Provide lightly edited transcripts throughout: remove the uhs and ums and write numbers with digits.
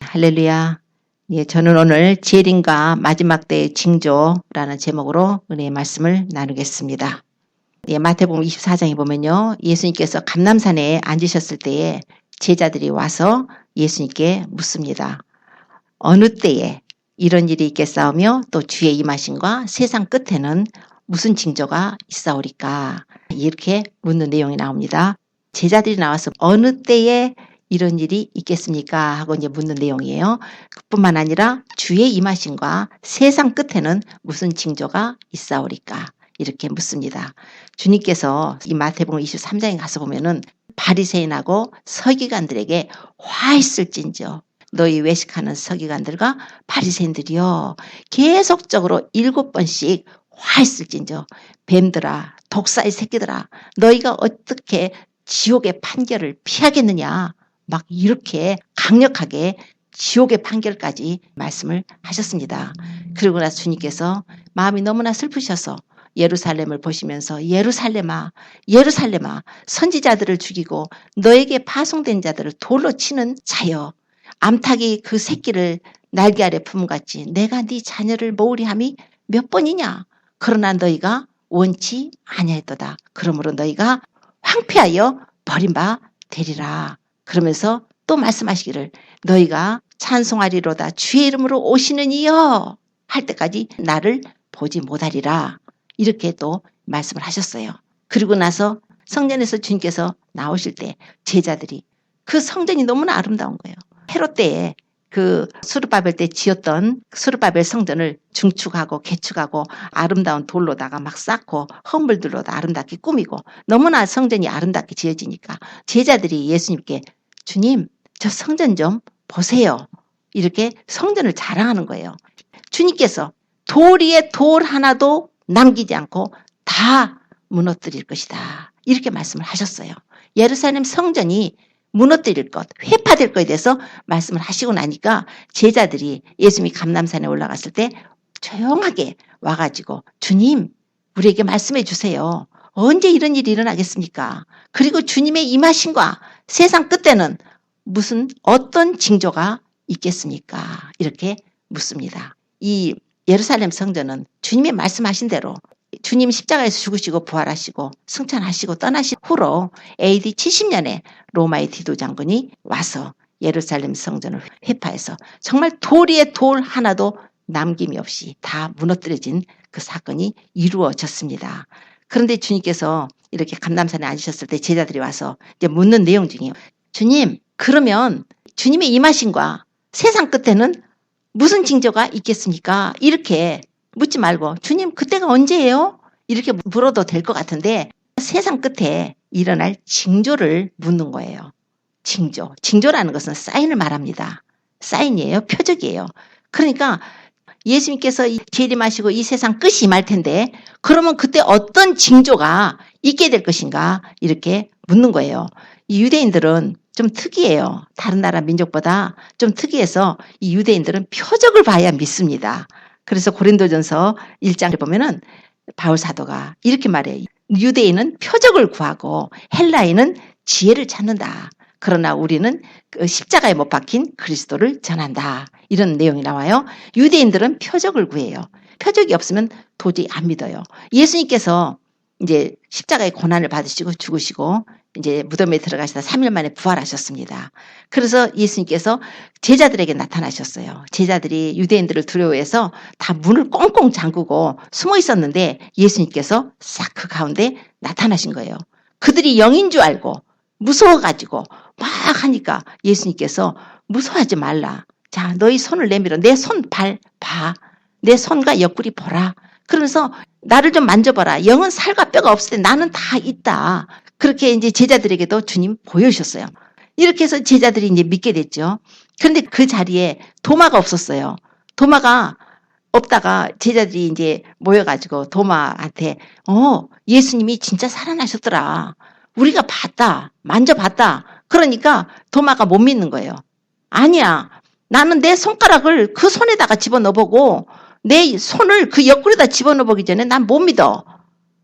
할렐루야. 예, 저는 오늘 재림과 마지막 때의 징조라는 제목으로 은혜의 말씀을 나누겠습니다. 예, 마태복음 24장에 보면요. 예수님께서 감람산에 앉으셨을 때에 제자들이 와서 예수님께 묻습니다. 어느 때에 이런 일이 있겠사오며 또 주의 임하심과 세상 끝에는 무슨 징조가 있사오리까? 이렇게 묻는 내용이 나옵니다. 제자들이 나와서 어느 때에 이런 일이 있겠습니까? 하고 이제 묻는 내용이에요. 그뿐만 아니라 주의 임하심과 세상 끝에는 무슨 징조가 있사오리까? 이렇게 묻습니다. 주님께서 이 마태복음 23장에 가서 보면은 바리새인하고 서기관들에게 화 있을진저 너희 외식하는 서기관들과 바리새인들이여 계속적으로 7번씩 화 있을진저 뱀들아 독사의 새끼들아 너희가 어떻게 지옥의 판결을 피하겠느냐 막 이렇게 강력하게 지옥의 판결까지 말씀을 하셨습니다. 그리고 나서 주님께서 마음이 너무나 슬프셔서 예루살렘을 보시면서 예루살렘아 예루살렘아 선지자들을 죽이고 너에게 파송된 자들을 돌로 치는 자여 암탉이 그 새끼를 날개 아래 품같이 내가 네 자녀를 모으리 함이 몇 번이냐 그러나 너희가 원치 아니하였도다. 그러므로 너희가 황폐하여 버림바 되리라. 그러면서 또 말씀하시기를 너희가 찬송하리로다 주의 이름으로 오시는 이여 할 때까지 나를 보지 못하리라. 이렇게 또 말씀을 하셨어요. 그리고 나서 성전에서 주님께서 나오실 때 제자들이 그 성전이 너무나 아름다운 거예요. 헤롯 때에 그 스룹바벨 때 지었던 스룹바벨 성전을 중축하고 개축하고 아름다운 돌로다가 막 쌓고 험불들로다 아름답게 꾸미고 너무나 성전이 아름답게 지어지니까 제자들이 예수님께 주님 저 성전 좀 보세요. 이렇게 성전을 자랑하는 거예요. 주님께서 돌 위에 돌 하나도 남기지 않고 다 무너뜨릴 것이다. 이렇게 말씀을 하셨어요. 예루살렘 성전이 무너뜨릴 것, 회파될 것에 대해서 말씀을 하시고 나니까 제자들이 예수님이 감람산에 올라갔을 때 조용하게 와가지고 주님 우리에게 말씀해 주세요. 언제 이런 일이 일어나겠습니까? 그리고 주님의 임하심과 세상 끝에는 무슨 어떤 징조가 있겠습니까? 이렇게 묻습니다. 이 예루살렘 성전은 주님의 말씀하신 대로 주님 십자가에서 죽으시고 부활하시고 승천하시고 떠나신 후로 AD 70년에 로마의 디도 장군이 와서 예루살렘 성전을 회파해서 정말 돌 위에 돌 하나도 남김이 없이 다 무너뜨려진 그 사건이 이루어졌습니다. 그런데 주님께서 이렇게 감람산에 앉으셨을 때 제자들이 와서 이제 묻는 내용 중에 주님 그러면 주님의 임하심과 세상 끝에는 무슨 징조가 있겠습니까? 이렇게 묻지 말고 주님 그때가 언제예요? 이렇게 물어도 될 것 같은데 세상 끝에 일어날 징조를 묻는 거예요. 징조. 징조라는 것은 사인을 말합니다. 사인이에요. 표적이에요. 그러니까 예수님께서 재림하시고 이 세상 끝이 임할 텐데 그러면 그때 어떤 징조가 있게 될 것인가 이렇게 묻는 거예요. 이 유대인들은 좀 특이해요. 다른 나라 민족보다 좀 특이해서 이 유대인들은 표적을 봐야 믿습니다. 그래서 고린도전서 1장을 보면은 바울 사도가 이렇게 말해요. 유대인은 표적을 구하고 헬라인은 지혜를 찾는다. 그러나 우리는 십자가에 못 박힌 그리스도를 전한다. 이런 내용이 나와요. 유대인들은 표적을 구해요. 표적이 없으면 도저히 안 믿어요. 예수님께서 이제 십자가의 고난을 받으시고 죽으시고 이제 무덤에 들어가시다 3일 만에 부활하셨습니다. 그래서 예수님께서 제자들에게 나타나셨어요. 제자들이 유대인들을 두려워해서 다 문을 꽁꽁 잠그고 숨어 있었는데 예수님께서 싹 그 가운데 나타나신 거예요. 그들이 영인 줄 알고 무서워가지고 막 하니까 예수님께서 무서워하지 말라. 자, 너희 손을 내밀어. 내 손, 발, 봐. 내 손과 옆구리 보라. 그러면서 나를 좀 만져봐라. 영은 살과 뼈가 없을 때 나는 다 있다. 그렇게 이제 제자들에게도 주님 보여주셨어요. 이렇게 해서 제자들이 이제 믿게 됐죠. 그런데 그 자리에 도마가 없었어요. 도마가 없다가 제자들이 이제 모여가지고 도마한테 예수님이 진짜 살아나셨더라. 우리가 봤다. 만져봤다. 그러니까 도마가 못 믿는 거예요. 아니야. 나는 내 손가락을 그 손에다가 집어넣어보고 내 손을 그 옆구리에다 집어넣어보기 전에 난 못 믿어.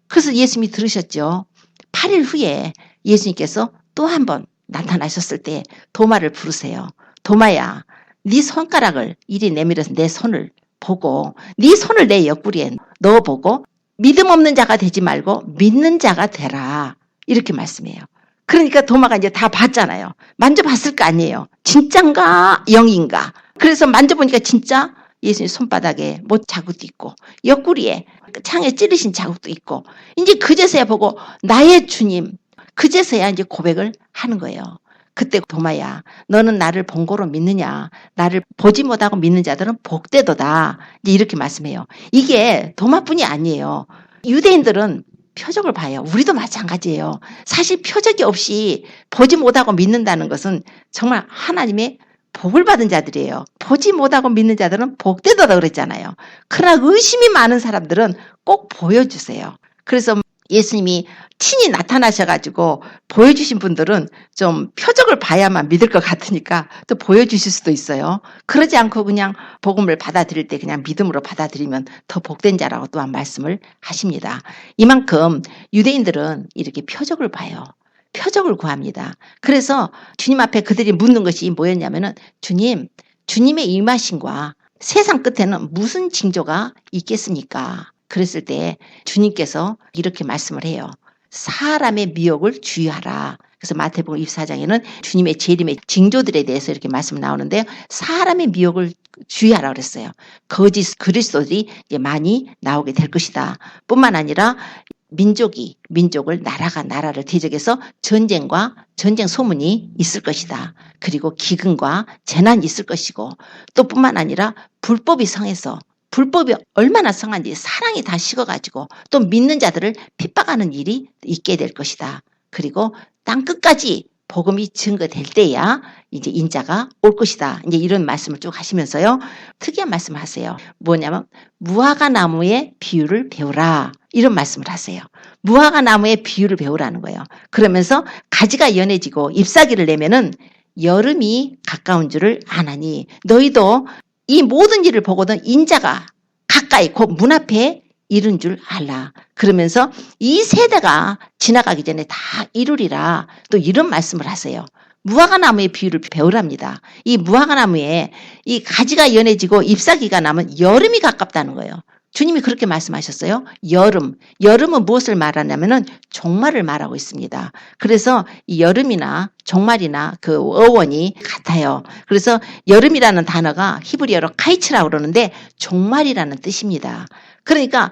그래서 예수님이 들으셨죠. 8일 후에 예수님께서 또 한 번 나타나셨을 때 도마를 부르세요. 도마야, 네 손가락을 이리 내밀어서 내 손을 보고 네 손을 내 옆구리에 넣어보고 믿음 없는 자가 되지 말고 믿는 자가 되라. 이렇게 말씀해요. 그러니까 도마가 이제 다 봤잖아요. 만져봤을 거 아니에요. 진짠가 영인가. 그래서 만져보니까 진짜 예수님 손바닥에 못 자국도 있고 옆구리에 창에 찌르신 자국도 있고 이제 그제서야 보고 나의 주님 그제서야 이제 고백을 하는 거예요. 그때 도마야 너는 나를 본고로 믿느냐 나를 보지 못하고 믿는 자들은 복되도다 이제 이렇게 말씀해요. 이게 도마뿐이 아니에요. 유대인들은 표적을 봐요. 우리도 마찬가지예요. 사실 표적이 없이 보지 못하고 믿는다는 것은 정말 하나님의 복을 받은 자들이에요. 보지 못하고 믿는 자들은 복되도다 그랬잖아요. 그러나 의심이 많은 사람들은 꼭 보여주세요. 그래서 예수님이 친히 나타나셔가지고 보여주신 분들은 좀 표적을 봐야만 믿을 것 같으니까 또 보여주실 수도 있어요. 그러지 않고 그냥 복음을 받아들일 때 그냥 믿음으로 받아들이면 더 복된 자라고 또한 말씀을 하십니다. 이만큼 유대인들은 이렇게 표적을 봐요. 표적을 구합니다. 그래서 주님 앞에 그들이 묻는 것이 뭐였냐면은 주님, 주님의 임하심과 세상 끝에는 무슨 징조가 있겠습니까? 그랬을 때 주님께서 이렇게 말씀을 해요. 사람의 미혹을 주의하라. 그래서 마태복음 24장에는 주님의 재림의 징조들에 대해서 이렇게 말씀 나오는데 사람의 미혹을 주의하라 그랬어요. 거짓 그리스도들이 이제 많이 나오게 될 것이다. 뿐만 아니라 민족이 민족을 나라가 나라를 대적해서 전쟁과 전쟁 소문이 있을 것이다. 그리고 기근과 재난이 있을 것이고 또 뿐만 아니라 불법이 성해서 불법이 얼마나 성한지 사랑이 다 식어가지고 또 믿는 자들을 핍박하는 일이 있게 될 것이다. 그리고 땅끝까지 복음이 증거될 때야 이제 인자가 올 것이다. 이제 이런 말씀을 쭉 하시면서요. 특이한 말씀을 하세요. 뭐냐면 무화과 나무의 비유를 배우라. 이런 말씀을 하세요. 무화과 나무의 비유를 배우라는 거예요. 그러면서 가지가 연해지고 잎사귀를 내면은 여름이 가까운 줄을 아나니 너희도 이 모든 일을 보거든 인자가 가까이 곧 문 앞에 이른 줄 알라. 그러면서 이 세대가 지나가기 전에 다 이루리라. 또 이런 말씀을 하세요. 무화과 나무의 비유를 배우랍니다. 이 무화과 나무에 이 가지가 연해지고 잎사귀가 나면 여름이 가깝다는 거예요. 주님이 그렇게 말씀하셨어요. 여름은 무엇을 말하냐면은 종말을 말하고 있습니다. 그래서 이 여름이나 종말이나 그 어원이 같아요. 그래서 여름이라는 단어가 히브리어로 카이츠라고 그러는데 종말이라는 뜻입니다. 그러니까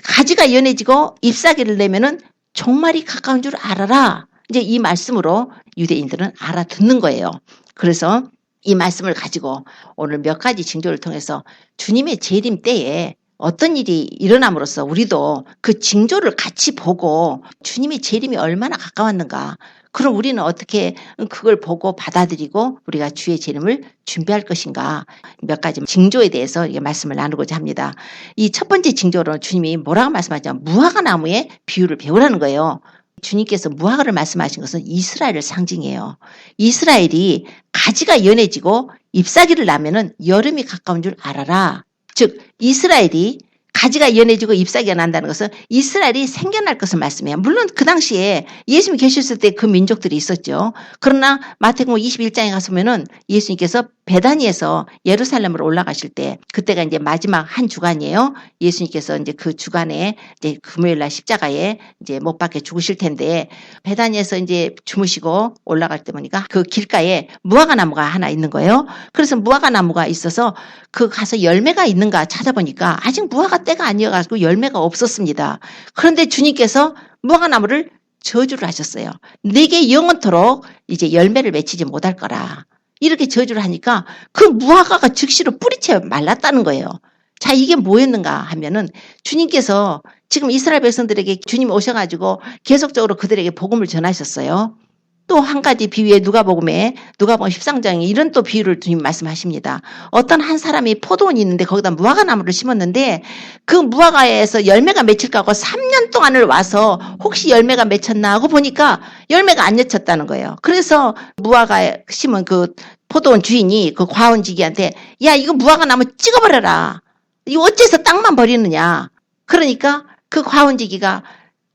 가지가 연해지고 잎사귀를 내면은 종말이 가까운 줄 알아라. 이제 이 말씀으로 유대인들은 알아듣는 거예요. 그래서 이 말씀을 가지고 오늘 몇 가지 징조를 통해서 주님의 재림 때에 어떤 일이 일어남으로써 우리도 그 징조를 같이 보고 주님의 재림이 얼마나 가까웠는가. 그럼 우리는 어떻게 그걸 보고 받아들이고 우리가 주의 재림을 준비할 것인가. 몇 가지 징조에 대해서 말씀을 나누고자 합니다. 이 첫 번째 징조로 주님이 뭐라고 말씀하냐면 무화과 나무의 비유를 배우라는 거예요. 주님께서 무화과를 말씀하신 것은 이스라엘을 상징해요. 이스라엘이 가지가 연해지고 잎사귀를 나면은 여름이 가까운 줄 알아라. 즉 이스라엘이 가지가 연해지고 잎사귀가 난다는 것은 이스라엘이 생겨날 것을 말씀해요. 물론 그 당시에 예수님이 계셨을 때 그 민족들이 있었죠. 그러나 마태복음 21장에 가서면은 예수님께서 베다니에서 예루살렘으로 올라가실 때 그때가 이제 마지막 한 주간이에요. 예수님께서 이제 그 주간에 이제 금요일 날 십자가에 이제 못 박혀 죽으실 텐데 베다니에서 이제 주무시고 올라갈 때 보니까 그 길가에 무화과 나무가 하나 있는 거예요. 그래서 무화과 나무가 있어서 그 가서 열매가 있는가 찾아보니까 아직 무화과 때가 아니어가지고 열매가 없었습니다. 그런데 주님께서 무화과 나무를 저주를 하셨어요. 내게 영원토록 이제 열매를 맺히지 못할 거라. 이렇게 저주를 하니까 그 무화과가 즉시로 뿌리채 말랐다는 거예요. 자, 이게 뭐였는가 하면은 주님께서 지금 이스라엘 백성들에게 주님 오셔가지고 계속적으로 그들에게 복음을 전하셨어요. 또 한 가지 비유에 누가복음 13장에 이런 또 비유를 주님 말씀하십니다. 어떤 한 사람이 포도원이 있는데 거기다 무화과 나무를 심었는데 그 무화과에서 열매가 맺힐까 하고 3년 동안을 와서 혹시 열매가 맺혔나 하고 보니까 열매가 안 맺혔다는 거예요. 그래서 무화과에 심은 그 포도원 주인이 그 과원지기한테 야 이거 무화과 나무 찍어버려라. 이거 어째서 땅만 버리느냐. 그러니까 그 과원지기가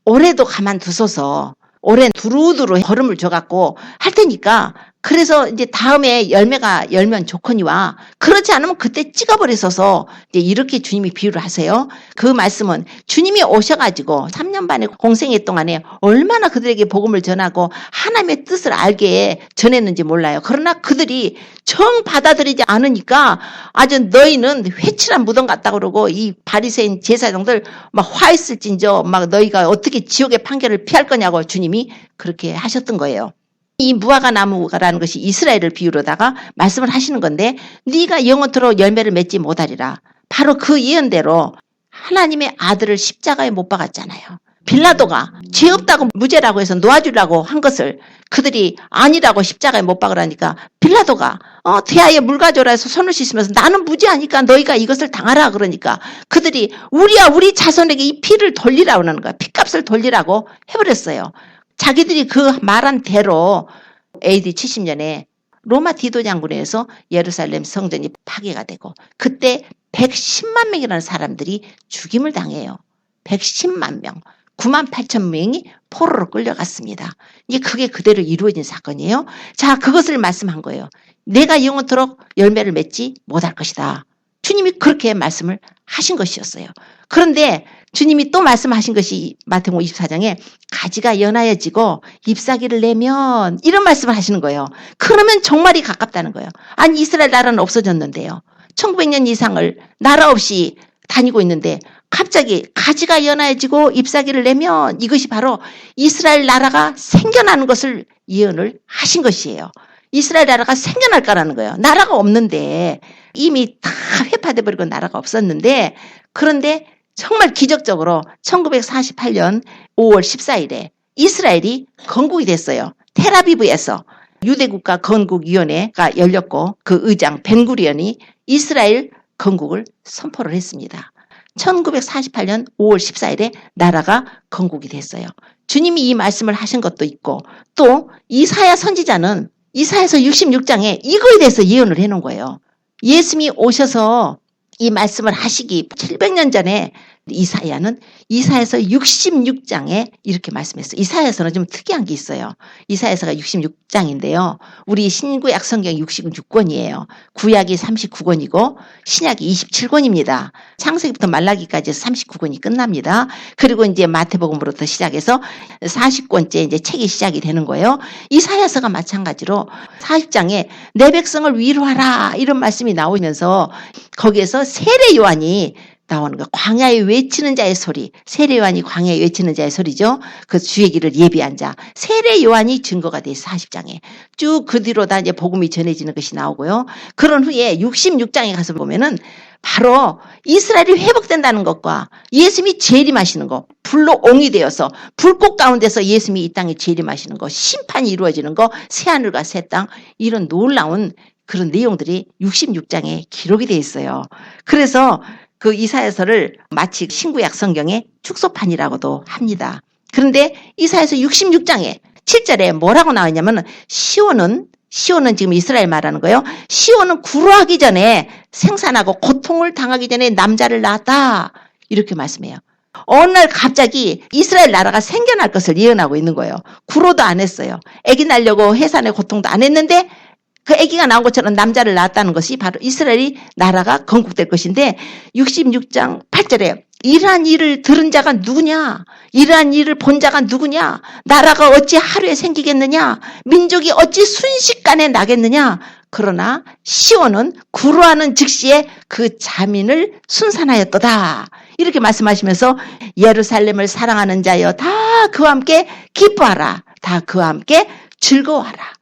올해도 가만두소서 올해 두루두루 걸음을 줘갖고 할 테니까 그래서 이제 다음에 열매가 열면 좋거니와 그렇지 않으면 그때 찍어버리셔서 이제 이렇게 주님이 비유를 하세요. 그 말씀은 주님이 오셔가지고 3년 반의 공생애 동안에 얼마나 그들에게 복음을 전하고 하나님의 뜻을 알게 전했는지 몰라요. 그러나 그들이 정 받아들이지 않으니까 아주 너희는 회칠한 무덤 같다 그러고 이 바리새인 제사장들 막 화했을진저 막 너희가 어떻게 지옥의 판결을 피할 거냐고 주님이 그렇게 하셨던 거예요. 이 무화과 나무라는 것이 이스라엘을 비유로다가 말씀을 하시는 건데 네가 영원토록 열매를 맺지 못하리라. 바로 그 예언대로 하나님의 아들을 십자가에 못 박았잖아요. 빌라도가 죄 없다고 무죄라고 해서 놓아주려고 한 것을 그들이 아니라고 십자가에 못 박으라니까 빌라도가 대하에 물 가져오라 해서 손을 씻으면서 나는 무죄하니까 너희가 이것을 당하라 그러니까 그들이 우리 자손에게 이 피를 돌리라고 하는 거야. 피값을 돌리라고 해버렸어요. 자기들이 그 말한 대로 AD 70년에 로마 디도 장군에 의해서 예루살렘 성전이 파괴가 되고 그때 110만 명이라는 사람들이 죽임을 당해요. 110만 명. 9만 8천 명이 포로로 끌려갔습니다. 이게 그게 그대로 이루어진 사건이에요. 자, 그것을 말씀한 거예요. 내가 영원토록 열매를 맺지 못할 것이다. 주님이 그렇게 말씀을 하신 것이었어요. 그런데 주님이 또 말씀하신 것이 마태복음 24장에 가지가 연하여지고 잎사귀를 내면 이런 말씀을 하시는 거예요. 그러면 종말이 가깝다는 거예요. 아니 이스라엘 나라는 없어졌는데요. 1900년 이상을 나라 없이 다니고 있는데 갑자기 가지가 연하여지고 잎사귀를 내면 이것이 바로 이스라엘 나라가 생겨나는 것을 예언을 하신 것이에요. 이스라엘 나라가 생겨날 거라는 거예요. 나라가 없는데 이미 다 회파돼 버리고 나라가 없었는데 그런데 정말 기적적으로 1948년 5월 14일에 이스라엘이 건국이 됐어요. 텔아비브에서 유대국가 건국위원회가 열렸고 그 의장 벤구리언이 이스라엘 건국을 선포를 했습니다. 1948년 5월 14일에 나라가 건국이 됐어요. 주님이 이 말씀을 하신 것도 있고 또 이사야 선지자는 이사야서 66장에 이거에 대해서 예언을 해놓은 거예요. 예수님이 오셔서 이 말씀을 하시기 700년 전에 이사야는 이사야서 66장에 이렇게 말씀했어요. 이사야서는 좀 특이한 게 있어요. 이사야서가 66장인데요. 우리 신구약 성경 66권이에요. 구약이 39권이고 신약이 27권입니다. 창세기부터 말라기까지 39권이 끝납니다. 그리고 이제 마태복음으로부터 시작해서 40권째 이제 책이 시작이 되는 거예요. 이사야서가 마찬가지로 40장에 내 백성을 위로하라 이런 말씀이 나오면서 거기에서 세례 요한이 나오는 거. 광야에 외치는 자의 소리. 세례 요한이 광야에 외치는 자의 소리죠. 그 주의 길을 예비한 자. 세례 요한이 증거가 돼 40장에. 쭉 그 뒤로 다 이제 복음이 전해지는 것이 나오고요. 그런 후에 66장에 가서 보면은 바로 이스라엘이 회복된다는 것과 예수님이 재림하시는 것, 불로 옹이 되어서 불꽃 가운데서 예수님이 이 땅에 재림하시는 것, 심판이 이루어지는 것, 새하늘과 새 땅 이런 놀라운 그런 내용들이 66장에 기록이 돼 있어요. 그래서 그 이사야서를 마치 신구약 성경의 축소판이라고도 합니다. 그런데 이사야서 66장에 7절에 뭐라고 나와 있냐면 시온은 지금 이스라엘 말하는 거예요. 시온은 구로하기 전에 생산하고 고통을 당하기 전에 남자를 낳았다. 이렇게 말씀해요. 어느 날 갑자기 이스라엘 나라가 생겨날 것을 예언하고 있는 거예요. 구로도 안 했어요. 아기 낳으려고 해산의 고통도 안 했는데 그 아기가 나온 것처럼 남자를 낳았다는 것이 바로 이스라엘이 나라가 건국될 것인데 66장 8절에 이러한 일을 들은 자가 누구냐? 이러한 일을 본 자가 누구냐? 나라가 어찌 하루에 생기겠느냐? 민족이 어찌 순식간에 나겠느냐? 그러나 시온은 구루하는 즉시에 그 자민을 순산하였도다. 이렇게 말씀하시면서 예루살렘을 사랑하는 자여 다 그와 함께 기뻐하라. 다 그와 함께 즐거워하라.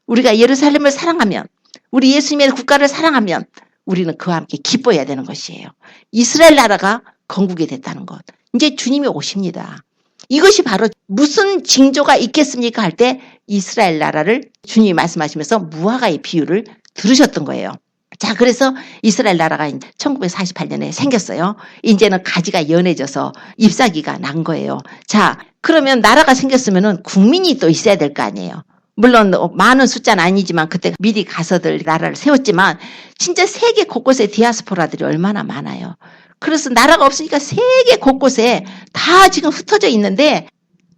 우리가 예루살렘을 사랑하면 우리 예수님의 국가를 사랑하면 우리는 그와 함께 기뻐해야 되는 것이에요. 이스라엘 나라가 건국이 됐다는 것. 이제 주님이 오십니다. 이것이 바로 무슨 징조가 있겠습니까? 할 때 이스라엘 나라를 주님이 말씀하시면서 무화과의 비유를 들으셨던 거예요. 자, 그래서 이스라엘 나라가 1948년에 생겼어요. 이제는 가지가 연해져서 잎사귀가 난 거예요. 자, 그러면 나라가 생겼으면 국민이 또 있어야 될 거 아니에요. 물론 많은 숫자는 아니지만 그때 미리 가서들 나라를 세웠지만 진짜 세계 곳곳에 디아스포라들이 얼마나 많아요. 그래서 나라가 없으니까 세계 곳곳에 다 지금 흩어져 있는데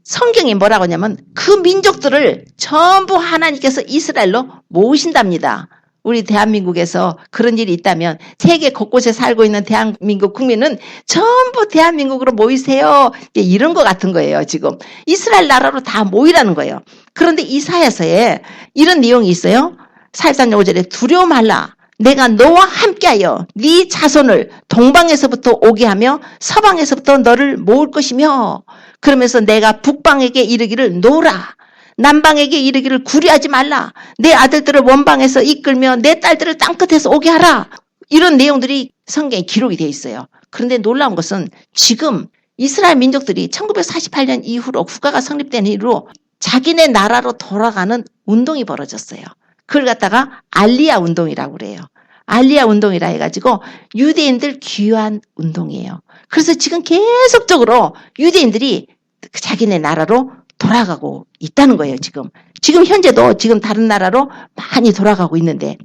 성경이 뭐라고 하냐면 그 민족들을 전부 하나님께서 이스라엘로 모으신답니다. 우리 대한민국에서 그런 일이 있다면 세계 곳곳에 살고 있는 대한민국 국민은 전부 대한민국으로 모이세요. 이런 것 같은 거예요. 지금 이스라엘 나라로 다 모이라는 거예요. 그런데 이사야서에 이런 내용이 있어요. 43장 5절에 두려워 말라. 내가 너와 함께하여 네 자손을 동방에서부터 오게 하며 서방에서부터 너를 모을 것이며 그러면서 내가 북방에게 이르기를 놓으라. 남방에게 이르기를 구려하지 말라. 내 아들들을 원방에서 이끌며 내 딸들을 땅끝에서 오게 하라. 이런 내용들이 성경에 기록이 되어 있어요. 그런데 놀라운 것은 지금 이스라엘 민족들이 1948년 이후로 국가가 성립된 이후로 자기네 나라로 돌아가는 운동이 벌어졌어요. 그걸 갖다가 알리야 운동이라고 그래요. 알리야 운동이라 해가지고 유대인들 귀환 운동이에요. 그래서 지금 계속적으로 유대인들이 자기네 나라로 돌아가고 있다는 거예요. 지금 현재도 지금 다른 나라로 많이 돌아가고 있는데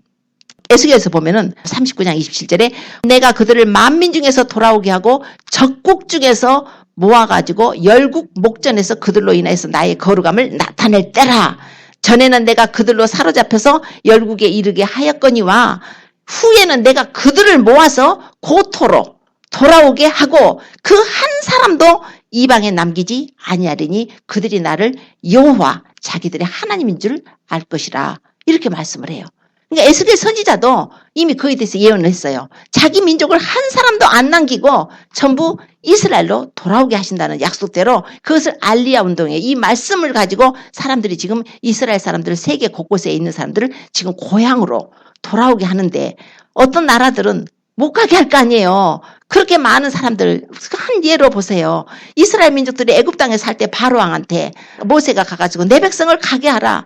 에스겔에서 보면은 39장 27절에 내가 그들을 만민 중에서 돌아오게 하고 적국 중에서 모아가지고 열국 목전에서 그들로 인해서 나의 거룩함을 나타낼 때라. 전에는 내가 그들로 사로잡혀서 열국에 이르게 하였거니와 후에는 내가 그들을 모아서 고토로 돌아오게 하고 그 한 사람도 이방에 남기지 아니하리니 그들이 나를 여호와 자기들의 하나님인 줄 알 것이라. 이렇게 말씀을 해요. 그러니까 에스겔 선지자도 이미 그에 대해서 예언을 했어요. 자기 민족을 한 사람도 안 남기고 전부 이스라엘로 돌아오게 하신다는 약속대로 그것을 알리야 운동에 이 말씀을 가지고 사람들이 지금 이스라엘 사람들 세계 곳곳에 있는 사람들을 지금 고향으로 돌아오게 하는데 어떤 나라들은 못 가게 할 거 아니에요. 그렇게 많은 사람들 한 예로 보세요. 이스라엘 민족들이 애굽 땅에 살 때 바로 왕한테 모세가 가가지고 내 백성을 가게 하라.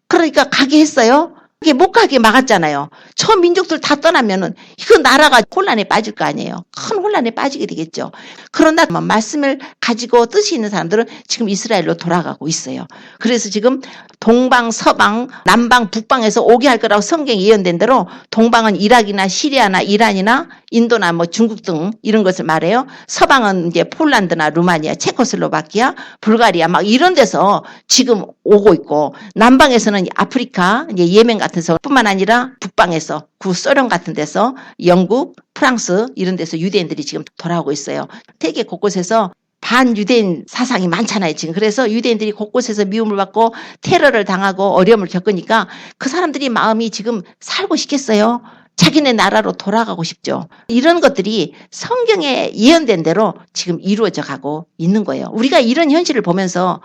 그러니까 가게 했어요. 이게 못 가게 막았잖아요. 저 민족들 다 떠나면은 그 나라가 혼란에 빠질 거 아니에요. 큰 혼란에 빠지게 되겠죠. 그러나 말씀을 가지고 뜻이 있는 사람들은 지금 이스라엘로 돌아가고 있어요. 그래서 지금 동방, 서방, 남방, 북방에서 오게 할 거라고 성경이 예언된 대로 동방은 이라크나 시리아나 이란이나 인도나 뭐 중국 등 이런 것을 말해요. 서방은 이제 폴란드나 루마니아, 체코슬로바키아, 불가리아 막 이런 데서 지금 오고 있고 남방에서는 아프리카, 이제 예멘 같은 데서 뿐만 아니라 북방에서 구소련 같은 데서 영국, 프랑스 이런 데서 유대인들이 지금 돌아오고 있어요. 세계 곳곳에서 반유대인 사상이 많잖아요, 지금. 그래서 유대인들이 곳곳에서 미움을 받고 테러를 당하고 어려움을 겪으니까 그 사람들이 마음이 지금 살고 싶겠어요? 자기네 나라로 돌아가고 싶죠. 이런 것들이 성경에 예언된 대로 지금 이루어져 가고 있는 거예요. 우리가 이런 현실을 보면서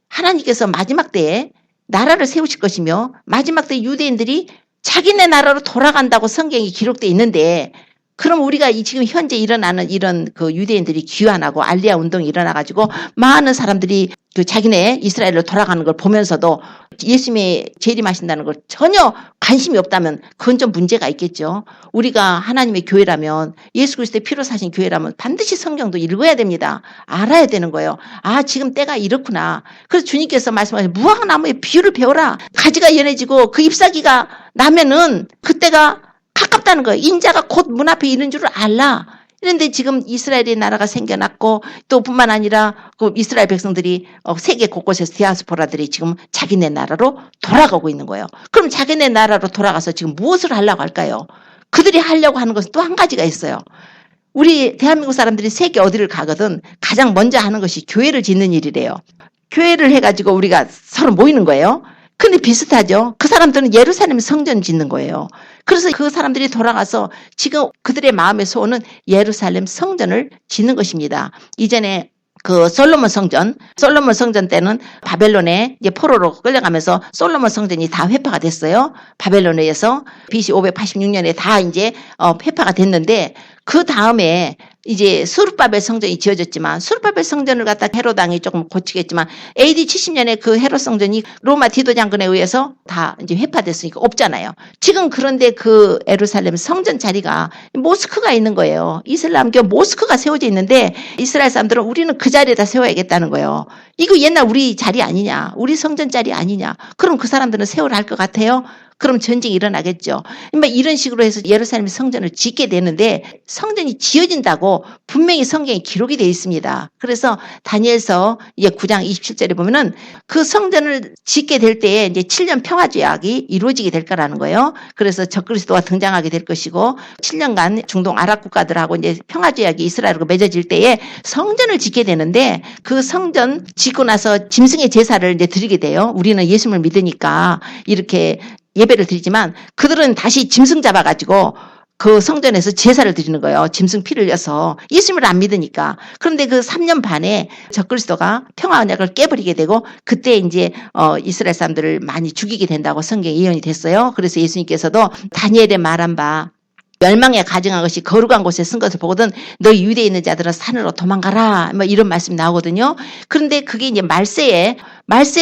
하나님께서 마지막 때에 나라를 세우실 것이며 마지막 때 유대인들이 자기네 나라로 돌아간다고 성경이 기록되어 있는데 그럼 우리가 지금 현재 일어나는 이런 그 유대인들이 귀환하고 알리야 운동이 일어나가지고 많은 사람들이 그 자기네 이스라엘로 돌아가는 걸 보면서도 예수님이 재림하신다는 걸 전혀 관심이 없다면 그건 좀 문제가 있겠죠. 우리가 하나님의 교회라면 예수 그리스도의 피로 사신 교회라면 반드시 성경도 읽어야 됩니다. 알아야 되는 거예요. 지금 때가 이렇구나. 그래서 주님께서 말씀하신 무화과나무의 비유를 배워라. 가지가 연해지고 그 잎사귀가 나면은 그때가 가깝다는 거예요. 인자가 곧 문 앞에 있는 줄을 알라. 그런데 지금 이스라엘의 나라가 생겨났고 또 뿐만 아니라 그 이스라엘 백성들이 세계 곳곳에서 디아스포라들이 지금 자기네 나라로 돌아가고 있는 거예요. 그럼 자기네 나라로 돌아가서 지금 무엇을 하려고 할까요? 그들이 하려고 하는 것은 또 한 가지가 있어요. 우리 대한민국 사람들이 세계 어디를 가거든 가장 먼저 하는 것이 교회를 짓는 일이래요. 교회를 해가지고 우리가 서로 모이는 거예요. 근데 비슷하죠. 그 사람들은 예루살렘 성전 짓는 거예요. 그래서 그 사람들이 돌아가서 지금 그들의 마음의 소원은 예루살렘 성전을 짓는 것입니다. 이전에 그 솔로몬 성전 때는 바벨론에 이제 포로로 끌려가면서 솔로몬 성전이 다 회파가 됐어요. 바벨론에 의해서 BC 586년에 다 이제 회파가 됐는데 그 다음에 이제 수르바벨 성전이 지어졌지만 수르바벨 성전을 갖다 헤롯 왕이 조금 고치겠지만 AD 70년에 그 헤롯 성전이 로마 디도 장군에 의해서 다 이제 회파됐으니까 없잖아요. 지금 그런데 그 예루살렘 성전 자리가 모스크가 있는 거예요. 이슬람교 모스크가 세워져 있는데 이스라엘 사람들은 우리는 그 자리에다 세워야겠다는 거예요. 이거 옛날 우리 자리 아니냐? 우리 성전 자리 아니냐? 그럼 그 사람들은 세우라 할 것 같아요? 그럼 전쟁이 일어나겠죠. 이런 식으로 해서 예루살렘 성전을 짓게 되는데 성전이 지어진다고 분명히 성경에 기록이 되어 있습니다. 그래서 다니엘서 9장 27절에 보면은 그 성전을 짓게 될 때에 이제 7년 평화제약이 이루어지게 될 거라는 거예요. 그래서 적그리스도가 등장하게 될 것이고 7년간 중동 아랍 국가들하고 이제 평화제약이 이스라엘과 맺어질 때에 성전을 짓게 되는데 그 성전 짓고 나서 짐승의 제사를 이제 드리게 돼요. 우리는 예수님을 믿으니까 이렇게 예배를 드리지만 그들은 다시 짐승 잡아가지고 그 성전에서 제사를 드리는 거예요. 짐승 피를 흘려서. 예수님을 안 믿으니까. 그런데 그 3년 반에 적그리스도가 평화 언약을 깨버리게 되고 그때 이제 이스라엘 사람들을 많이 죽이게 된다고 성경에 예언이 됐어요. 그래서 예수님께서도 다니엘의 말한 바 멸망에 가증한 것이 거룩한 곳에 쓴 것을 보거든 너희 유대에 있는 자들은 산으로 도망가라 이런 말씀이 나오거든요. 그런데 그게 이제 말세에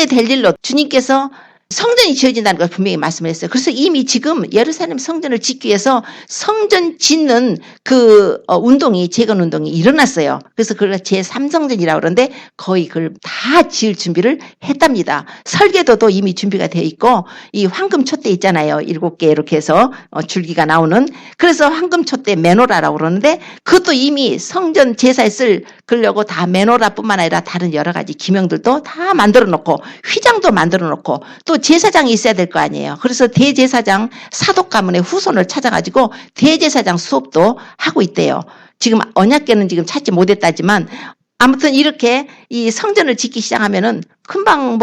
될 일로 주님께서 성전이 지어진다는 걸 분명히 말씀을 했어요. 그래서 이미 지금 예루살렘 성전을 짓기 위해서 성전 짓는 그 운동이 재건 운동이 일어났어요. 그래서 그걸 제3성전이라고 그러는데 거의 그걸 다 지을 준비를 했답니다. 설계도도 이미 준비가 되어 있고 이 황금촛대 있잖아요. 7개 이렇게 해서 줄기가 나오는 그래서 황금촛대 메노라라고 그러는데 그것도 이미 성전 제사에 쓸 그러려고 다 메노라뿐만 아니라 다른 여러 가지 기명들도 다 만들어 놓고 휘장도 만들어 놓고 또 제사장이 있어야 될 거 아니에요. 그래서 대제사장 사독 가문의 후손을 찾아가지고 대제사장 수업도 하고 있대요. 지금 언약궤는 지금 찾지 못했다지만 아무튼 이렇게 이 성전을 짓기 시작하면은 금방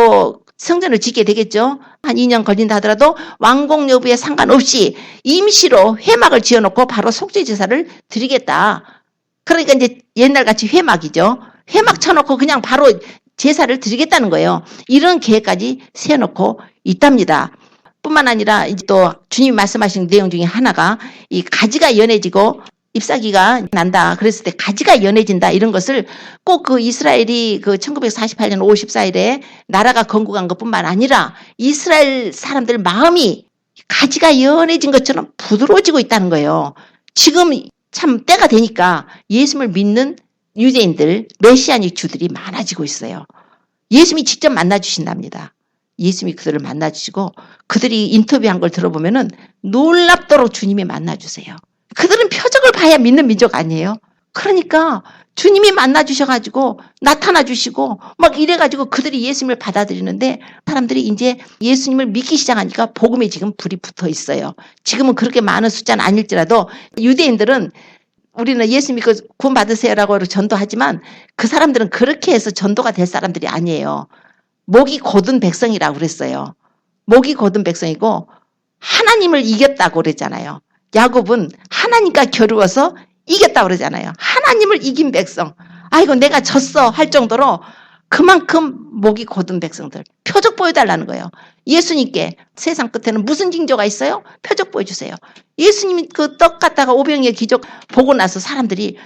성전을 짓게 되겠죠. 한 2년 걸린다 하더라도 완공 여부에 상관없이 임시로 회막을 지어놓고 바로 속죄 제사를 드리겠다. 그러니까 이제 옛날같이 회막이죠. 회막 쳐놓고 그냥 바로 제사를 드리겠다는 거예요. 이런 계획까지 세워놓고 있답니다. 뿐만 아니라 이제 또 주님이 말씀하신 내용 중에 하나가 이 가지가 연해지고 잎사귀가 난다. 그랬을 때 가지가 연해진다. 이런 것을 꼭 그 이스라엘이 그 1948년 5월 14일에 나라가 건국한 것뿐만 아니라 이스라엘 사람들 마음이 가지가 연해진 것처럼 부드러워지고 있다는 거예요. 지금 참 때가 되니까 예수님을 믿는 유대인들, 메시아닉 주들이 많아지고 있어요. 예수님이 직접 만나주신답니다. 예수님이 그들을 만나주시고 그들이 인터뷰한 걸 들어보면은 놀랍도록 주님이 만나주세요. 그들은 표적을 봐야 믿는 민족 아니에요. 그러니까 주님이 만나주셔가지고 나타나주시고 막 이래가지고 그들이 예수님을 받아들이는데 사람들이 이제 예수님을 믿기 시작하니까 복음에 지금 불이 붙어 있어요. 지금은 그렇게 많은 숫자는 아닐지라도 유대인들은 우리는 예수 믿고 구원 받으세요라고 전도하지만 그 사람들은 그렇게 해서 전도가 될 사람들이 아니에요. 목이 곧은 백성이라고 그랬어요. 목이 곧은 백성이고 하나님을 이겼다고 그랬잖아요. 야곱은 하나님과 겨루어서 이겼다고 그러잖아요. 하나님을 이긴 백성. 아이고 내가 졌어 할 정도로 그만큼 목이 곧은 백성들. 표적 보여달라는 거예요. 예수님께 세상 끝에는 무슨 징조가 있어요? 표적 보여주세요. 예수님이 그 떡 갖다가 오병이의 기적 보고 나서 사람들이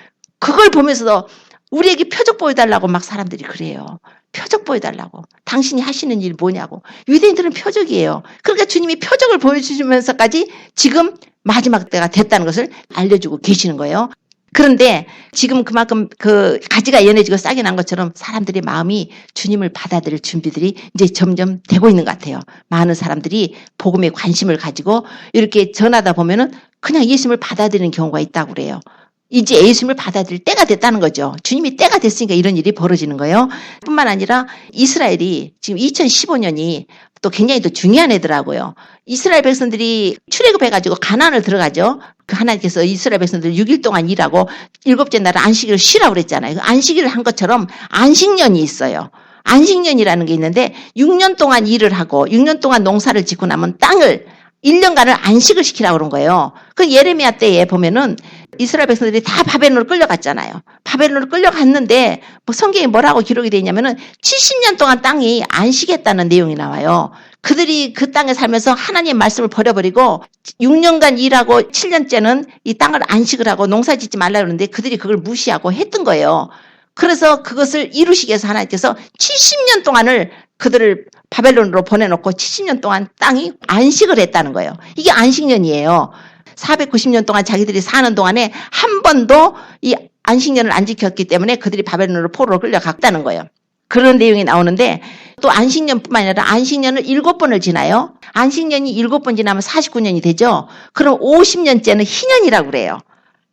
그걸 보면서도 우리에게 표적 보여달라고 막 사람들이 그래요. 표적 보여달라고. 당신이 하시는 일 뭐냐고. 유대인들은 표적이에요. 그러니까 주님이 표적을 보여주시면서까지 지금 마지막 때가 됐다는 것을 알려주고 계시는 거예요. 그런데 지금 그만큼 그 가지가 연해지고 싹이 난 것처럼 사람들의 마음이 주님을 받아들일 준비들이 이제 점점 되고 있는 것 같아요. 많은 사람들이 복음에 관심을 가지고 이렇게 전하다 보면은 그냥 예수님을 받아들이는 경우가 있다고 그래요. 이제 예수님을 받아들일 때가 됐다는 거죠. 주님이 때가 됐으니까 이런 일이 벌어지는 거예요. 뿐만 아니라 이스라엘이 지금 2015년이 또 굉장히 또 중요한 애더라고요. 이스라엘 백성들이 출애굽해가지고 가나안을 들어가죠. 그 하나님께서 이스라엘 백성들 6일 동안 일하고 7째 날은 안식일을 쉬라고 그랬잖아요. 그 안식일을 한 것처럼 안식년이 있어요. 안식년이라는 게 있는데 6년 동안 일을 하고 6년 동안 농사를 짓고 남은 땅을 1년간을 안식을 시키라고 그런 거예요. 그 예레미야 때에 보면은 이스라엘 백성들이 다 바벨론으로 끌려갔잖아요. 바벨론으로 끌려갔는데 성경에 뭐라고 기록이 되어 있냐면은 70년 동안 땅이 안식했다는 내용이 나와요. 그들이 그 땅에 살면서 하나님의 말씀을 버려버리고 6년간 일하고 7년째는 이 땅을 안식을 하고 농사 짓지 말라 그러는데 그들이 그걸 무시하고 했던 거예요. 그래서 그것을 이루시기 위해서 하나님께서 70년 동안을 그들을 바벨론으로 보내놓고 70년 동안 땅이 안식을 했다는 거예요. 이게 안식년이에요. 490년 동안 자기들이 사는 동안에 한 번도 이 안식년을 안 지켰기 때문에 그들이 바벨론으로 포로로 끌려갔다는 거예요. 그런 내용이 나오는데 또 안식년뿐만 아니라 안식년을 7번을 지나요. 안식년이 7번 지나면 49년이 되죠. 그럼 50년째는 희년이라고 그래요.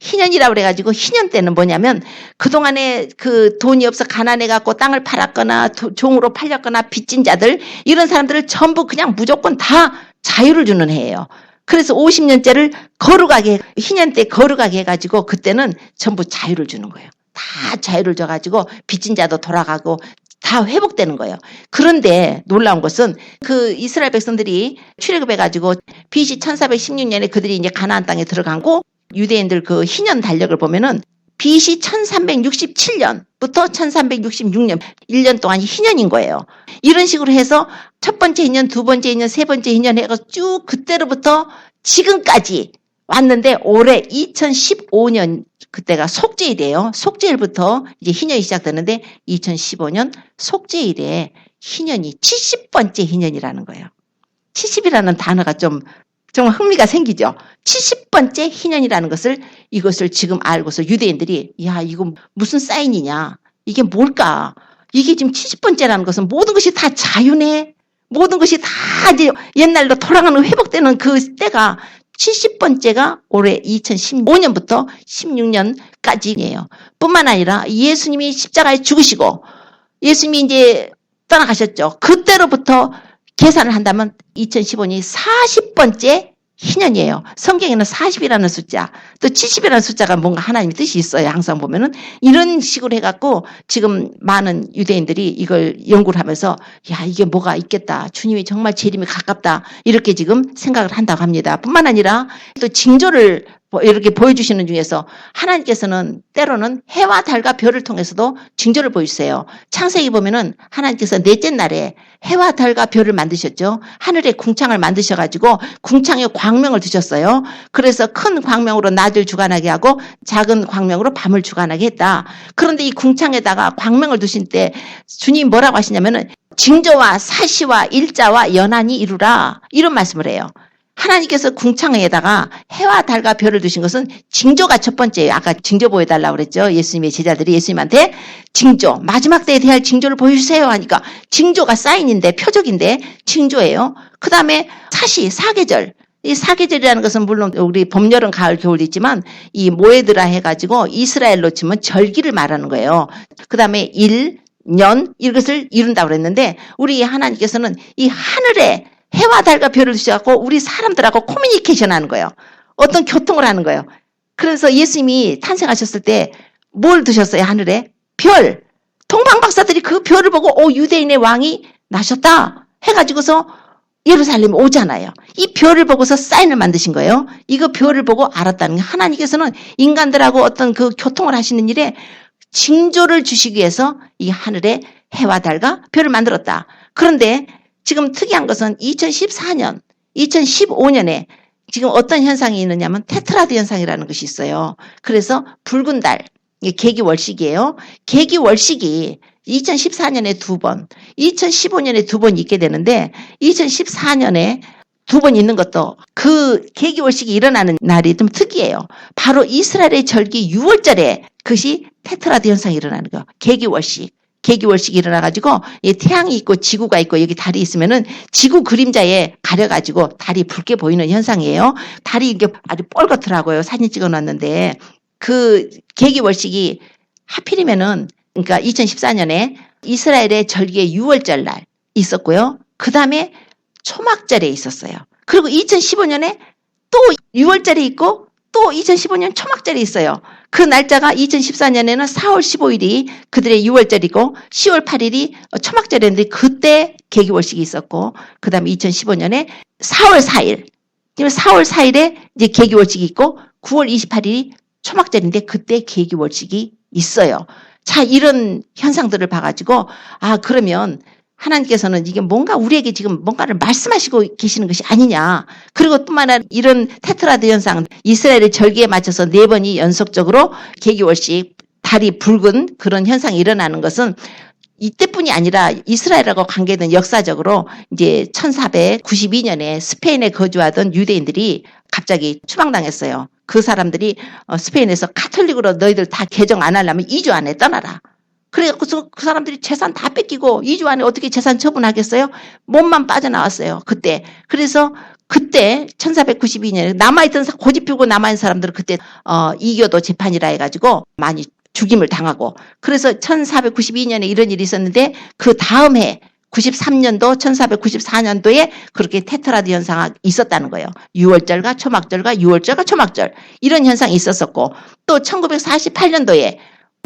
희년이라고 그래가지고 희년 때는 뭐냐면 그동안에 그 돈이 없어 가난해갖고 땅을 팔았거나 종으로 팔렸거나 빚진 자들 이런 사람들을 전부 그냥 무조건 다 자유를 주는 해예요. 그래서 50년째를 거룩하게 희년 때 거룩하게 해가지고 그때는 전부 자유를 주는 거예요. 다 자유를 줘가지고 빚진 자도 돌아가고 다 회복되는 거예요. 그런데 놀라운 것은 그 이스라엘 백성들이 출애굽해가지고 BC 1416년에 그들이 이제 가나안 땅에 들어가고 유대인들 그 희년 달력을 보면은 BC 1367년부터 1366년 1년 동안이 희년인 거예요. 이런 식으로 해서 첫 번째 희년, 두 번째 희년, 세 번째 희년 해서 쭉 그때로부터 지금까지 왔는데 올해 2015년 그때가 속죄일이에요. 속죄일부터 이제 희년이 시작되는데 2015년 속죄일에 희년이 70번째 희년이라는 거예요. 70이라는 단어가 좀 흥미가 생기죠. 70번째 희년이라는 것을 이것을 지금 알고서 유대인들이 야 이거 무슨 사인이냐 이게 뭘까 이게 지금 70번째라는 것은 모든 것이 다 자유네 모든 것이 다 이제 옛날로 돌아가는 회복되는 그 때가 70번째가 올해 2015년부터 16년까지예요. 뿐만 아니라 예수님이 십자가에 죽으시고 예수님이 이제 떠나가셨죠. 그때로부터 계산을 한다면 2015년이 40번째 희년이에요. 성경에는 40이라는 숫자, 또 70이라는 숫자가 뭔가 하나님의 뜻이 있어요. 항상 보면은 이런 식으로 해갖고 지금 많은 유대인들이 이걸 연구를 하면서 야 이게 뭐가 있겠다. 주님이 정말 재림이 가깝다. 이렇게 지금 생각을 한다고 합니다. 뿐만 아니라 또 징조를 이렇게 보여주시는 중에서 하나님께서는 때로는 해와 달과 별을 통해서도 징조를 보여주세요. 창세기 보면은 하나님께서 넷째 날에 해와 달과 별을 만드셨죠. 하늘에 궁창을 만드셔가지고 궁창에 광명을 두셨어요. 그래서 큰 광명으로 낮을 주관하게 하고 작은 광명으로 밤을 주관하게 했다. 그런데 이 궁창에다가 광명을 두신 때 주님이 뭐라고 하시냐면은 징조와 사시와 일자와 연한이 이루라 이런 말씀을 해요. 하나님께서 궁창에다가 해와 달과 별을 두신 것은 징조가 첫 번째예요. 아까 징조 보여달라고 그랬죠. 예수님의 제자들이 예수님한테 징조, 마지막 때에 대할 징조를 보여주세요 하니까 징조가 사인인데 표적인데 징조예요. 그 다음에 사시, 사계절. 이 사계절이라는 것은 물론 우리 봄, 여름, 가을, 겨울도 있지만 이 모에드라 해가지고 이스라엘로 치면 절기를 말하는 거예요. 그 다음에 일, 년 이것을 이룬다고 그랬는데 우리 하나님께서는 이 하늘에 해와 달과 별을 두셔갖고 우리 사람들하고 커뮤니케이션 하는 거예요. 어떤 교통을 하는 거예요. 그래서 예수님이 탄생하셨을 때 뭘 두셨어요? 하늘에? 별. 동방 박사들이 그 별을 보고 유대인의 왕이 나셨다 해가지고서 예루살렘에 오잖아요. 이 별을 보고서 사인을 만드신 거예요. 이거 별을 보고 알았다는 게 하나님께서는 인간들하고 어떤 그 교통을 하시는 일에 징조를 주시기 위해서 이 하늘에 해와 달과 별을 만들었다. 그런데 지금 특이한 것은 2014년, 2015년에 지금 어떤 현상이 있느냐면 테트라드 현상이라는 것이 있어요. 그래서 붉은 달, 이게 계기월식이에요. 계기월식이 2014년에 2번, 2015년에 2번 있게 되는데 2014년에 2번 있는 것도 그 계기월식이 일어나는 날이 좀 특이해요. 바로 이스라엘의 절기 6월절에 그것이 테트라드 현상이 일어나는 거예요. 계기월식. 계기월식이 일어나가지고 태양이 있고 지구가 있고 여기 달이 있으면은 지구 그림자에 가려가지고 달이 붉게 보이는 현상이에요. 달이 이게 아주 뻘겋더라고요. 사진 찍어놨는데 그 계기월식이 하필이면은 그러니까 2014년에 이스라엘의 절기의 6월절 날 있었고요. 그 다음에 초막절에 있었어요. 그리고 2015년에 또 6월절에 있고 또 2015년 초막절에 있어요. 그 날짜가 2014년에는 4월 15일이 그들의 6월절이고 10월 8일이 초막절이었는데 그때 계기월식이 있었고 그 다음에 2015년에 4월 4일 4월 4일에 이제 계기월식이 있고 9월 28일이 초막절인데 그때 계기월식이 있어요. 자, 이런 현상들을 봐가지고 그러면 하나님께서는 이게 뭔가 우리에게 지금 뭔가를 말씀하시고 계시는 것이 아니냐. 그리고 뿐만 아니라 이런 테트라드 현상, 이스라엘의 절기에 맞춰서 4번이 연속적으로 계기월식, 달이 붉은 그런 현상이 일어나는 것은 이때뿐이 아니라 이스라엘하고 관계된 역사적으로 이제 1492년에 스페인에 거주하던 유대인들이 갑자기 추방당했어요. 그 사람들이 스페인에서 카톨릭으로 너희들 다 개정 안 하려면 2주 안에 떠나라. 그래서 그 사람들이 재산 다 뺏기고 2주 안에 어떻게 재산 처분하겠어요? 몸만 빠져나왔어요. 그때. 그래서 그때 1492년에 남아있던 고집 피우고 남아있는 사람들은 그때 이교도 재판이라 해가지고 많이 죽임을 당하고, 그래서 1492년에 이런 일이 있었는데 그 다음 해 93년도 1494년도에 그렇게 테트라드 현상이 있었다는 거예요. 6월절과 초막절과 6월절과 초막절 이런 현상이 있었었고, 또 1948년도에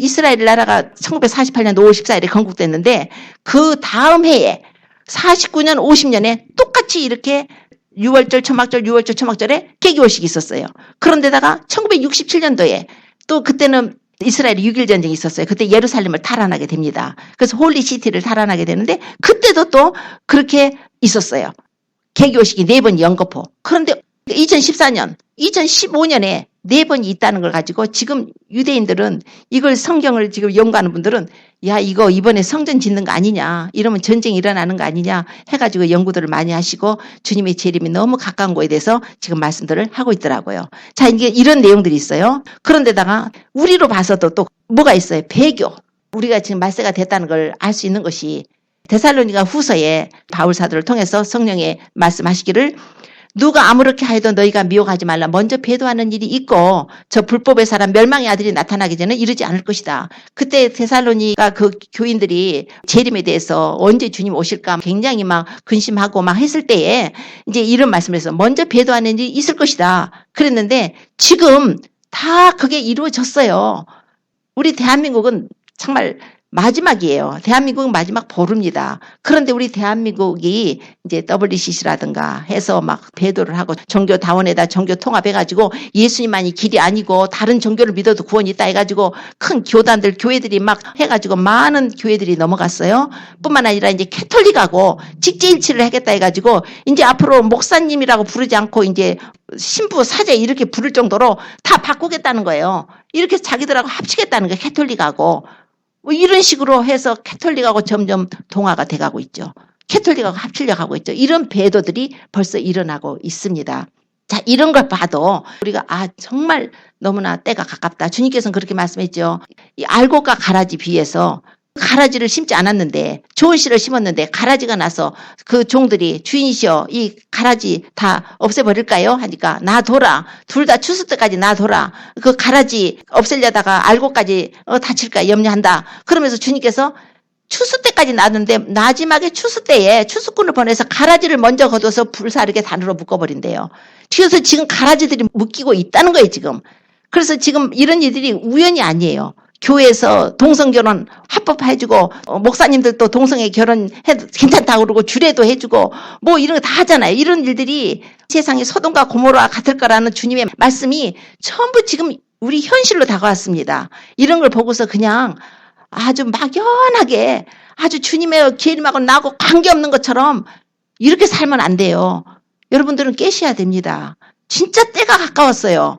이스라엘 나라가 1948년도 5월 14일에 건국됐는데 그 다음 해에 49년 50년에 똑같이 이렇게 6월절 초막절 6월절 초막절에 개교식이 있었어요. 그런데다가 1967년도에 또 그때는 이스라엘이 6.1 전쟁이 있었어요. 그때 예루살렘을 탈환하게 됩니다. 그래서 홀리시티를 탈환하게 되는데 그때도 또 그렇게 있었어요. 개교식이 4번 연거푸. 그런데 2014년, 2015년에 4번이 있다는 걸 가지고 지금 유대인들은 이걸 성경을 지금 연구하는 분들은 야 이거 이번에 성전 짓는 거 아니냐, 이러면 전쟁이 일어나는 거 아니냐 해가지고 연구들을 많이 하시고 주님의 재림이 너무 가까운 거에 대해서 지금 말씀들을 하고 있더라고요. 자, 이게 이런 내용들이 있어요. 그런데다가 우리로 봐서도 또 뭐가 있어요? 배교. 우리가 지금 말세가 됐다는 걸 알 수 있는 것이 데살로니가 후서에 바울 사도를 통해서 성령의 말씀하시기를 누가 아무렇게 하여도 너희가 미혹하지 말라. 먼저 배도하는 일이 있고 저 불법의 사람 멸망의 아들이 나타나기 전에 이르지 않을 것이다. 그때 데살로니가 그 교인들이 재림에 대해서 언제 주님 오실까 굉장히 막 근심하고 막 했을 때에 이제 이런 말씀을 해서 먼저 배도하는 일이 있을 것이다 그랬는데 지금 다 그게 이루어졌어요. 우리 대한민국은 정말 마지막이에요. 대한민국은 마지막 보루입니다. 그런데 우리 대한민국이 이제 WCC라든가 해서 막 배도를 하고 종교 다원에다 종교 통합해가지고 예수님만이 길이 아니고 다른 종교를 믿어도 구원이 있다 해가지고 큰 교단들, 교회들이 막 해가지고 많은 교회들이 넘어갔어요. 뿐만 아니라 이제 캐톨릭하고 직제일치를 하겠다 해가지고 이제 앞으로 목사님이라고 부르지 않고 이제 신부, 사제 이렇게 부를 정도로 다 바꾸겠다는 거예요. 이렇게 자기들하고 합치겠다는 거예요. 캐톨릭하고. 뭐 이런 식으로 해서 캐톨릭하고 점점 동화가 돼가고 있죠. 캐톨릭하고 합치려고 하고 있죠. 이런 배도들이 벌써 일어나고 있습니다. 자, 이런 걸 봐도 우리가 정말 너무나 때가 가깝다. 주님께서는 그렇게 말씀했죠. 이 알곡과 가라지 비해서 가라지를 심지 않았는데 좋은 씨를 심었는데 가라지가 나서 그 종들이 주인이시여 이 가라지 다 없애버릴까요? 하니까 놔둬라. 둘 다 추수 때까지 놔둬라. 그 가라지 없애려다가 알곡까지 다칠까 염려한다. 그러면서 주님께서 추수 때까지 놔두는데 마지막에 추수 때에 추수꾼을 보내서 가라지를 먼저 걷어서 불사르게 단으로 묶어버린대요. 뒤에서 지금 가라지들이 묶이고 있다는 거예요 지금. 그래서 지금 이런 일들이 우연이 아니에요. 교회에서 동성결혼 합법해주고 목사님들도 동성애 결혼해도 괜찮다고 그러고 주례도 해주고 뭐 이런 거 다 하잖아요. 이런 일들이 세상이 소돔과 고모라와 같을 거라는 주님의 말씀이 전부 지금 우리 현실로 다가왔습니다. 이런 걸 보고서 그냥 아주 막연하게 아주 주님의 계림하고 나하고 관계없는 것처럼 이렇게 살면 안 돼요. 여러분들은 깨셔야 됩니다. 진짜 때가 가까웠어요.